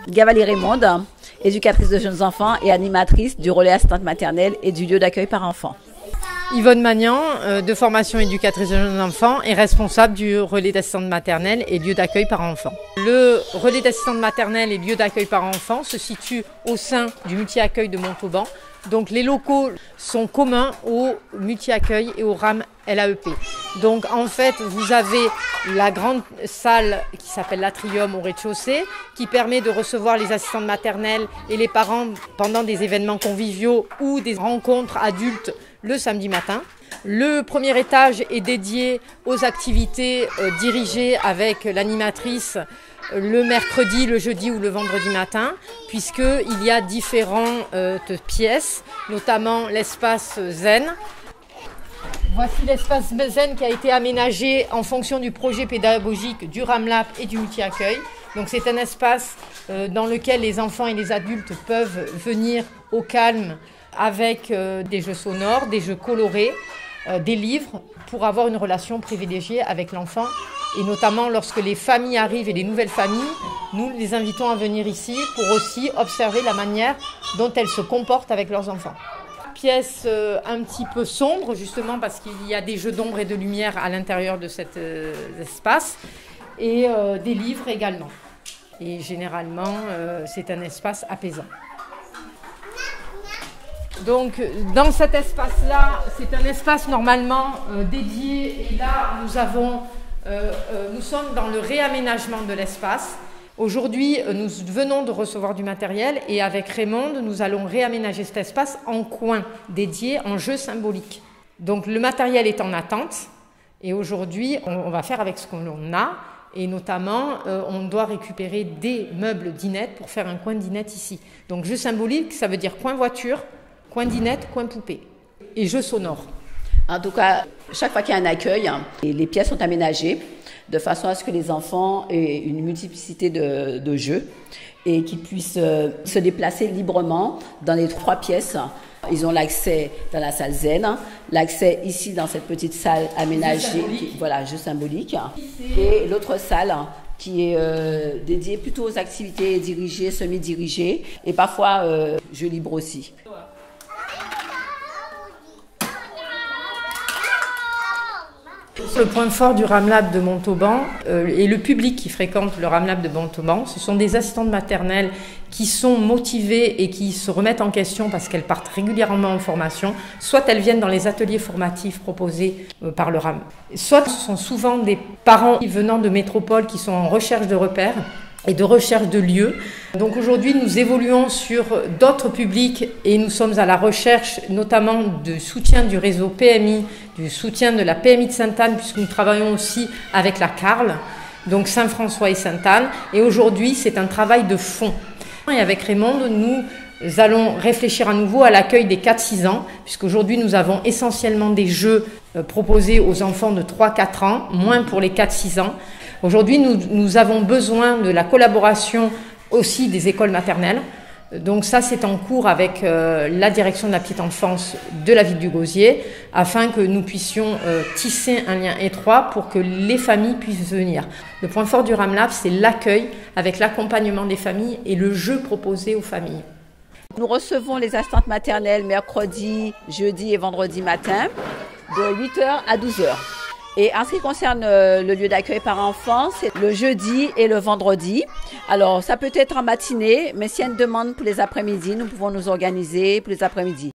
Gavalie Raymonde, éducatrice de jeunes enfants et animatrice du relais assistante maternelle et du lieu d'accueil par enfants. Yvonne Magnan, de formation éducatrice de jeunes enfants et responsable du relais d'assistante maternelle et lieu d'accueil par enfants. Le relais d'assistante maternelle et lieu d'accueil par enfants se situe au sein du multi-accueil de Montauban. Donc les locaux sont communs au multi-accueil et au RAM LAEP. Donc en fait, vous avez la grande salle qui s'appelle l'Atrium au rez-de-chaussée, qui permet de recevoir les assistantes maternelles et les parents pendant des événements conviviaux ou des rencontres adultes le samedi matin. Le premier étage est dédié aux activités dirigées avec l'animatrice le mercredi, le jeudi ou le vendredi matin, puisqu'il y a différentes pièces, notamment l'espace zen. Voici l'espace zen qui a été aménagé en fonction du projet pédagogique du RAMLAP et du multi-accueil. Donc c'est un espace dans lequel les enfants et les adultes peuvent venir au calme avec des jeux sonores, des jeux colorés, des livres pour avoir une relation privilégiée avec l'enfant. Et notamment lorsque les familles arrivent et les nouvelles familles, nous les invitons à venir ici pour aussi observer la manière dont elles se comportent avec leurs enfants. Pièce un petit peu sombre justement parce qu'il y a des jeux d'ombre et de lumière à l'intérieur de cet espace et des livres également. Et généralement, c'est un espace apaisant. Donc dans cet espace-là, c'est un espace normalement dédié et là nous sommes dans le réaménagement de l'espace. Aujourd'hui, nous venons de recevoir du matériel et avec Raymonde, nous allons réaménager cet espace en coin dédié en jeux symboliques. Donc le matériel est en attente et aujourd'hui, on va faire avec ce qu'on a et notamment, on doit récupérer des meubles dinette pour faire un coin dinette ici. Donc jeux symboliques, ça veut dire coin voiture, coin dinette, coin poupée et jeux sonores. En tout cas, chaque fois qu'il y a un accueil, les pièces sont aménagées de façon à ce que les enfants aient une multiplicité de jeux et qu'ils puissent se déplacer librement dans les 3 pièces. Ils ont l'accès dans la salle zen, l'accès ici dans cette petite salle aménagée, jeux symboliques, et l'autre salle qui est dédiée plutôt aux activités dirigées, semi-dirigées et parfois jeux libres aussi. Le point fort du RAMLAP de Montauban et le public qui fréquente le RAMLAP de Montauban, ce sont des assistantes maternelles qui sont motivées et qui se remettent en question parce qu'elles partent régulièrement en formation, soit elles viennent dans les ateliers formatifs proposés par le RAM, soit ce sont souvent des parents venant de métropoles qui sont en recherche de repères et de recherche de lieux. Donc aujourd'hui, nous évoluons sur d'autres publics et nous sommes à la recherche notamment de soutien du réseau PMI, du soutien de la PMI de Sainte-Anne, puisque nous travaillons aussi avec la CARL, donc Saint-François et Sainte-Anne. Et aujourd'hui, c'est un travail de fond. Et avec Raymonde, nous allons réfléchir à nouveau à l'accueil des 4-6 ans, puisqu'aujourd'hui, nous avons essentiellement des jeux proposés aux enfants de 3-4 ans, moins pour les 4-6 ans. Aujourd'hui, nous avons besoin de la collaboration aussi des écoles maternelles. Donc ça, c'est en cours avec la direction de la petite enfance de la ville du Gosier, afin que nous puissions tisser un lien étroit pour que les familles puissent venir. Le point fort du RAMLAP, c'est l'accueil avec l'accompagnement des familles et le jeu proposé aux familles. Nous recevons les assistantes maternelles mercredi, jeudi et vendredi matin de 8h à 12h. Et en ce qui concerne le lieu d'accueil par enfants, c'est le jeudi et le vendredi. Alors, ça peut être en matinée, mais s'il y a une demande pour les après-midi, nous pouvons nous organiser pour les après-midi.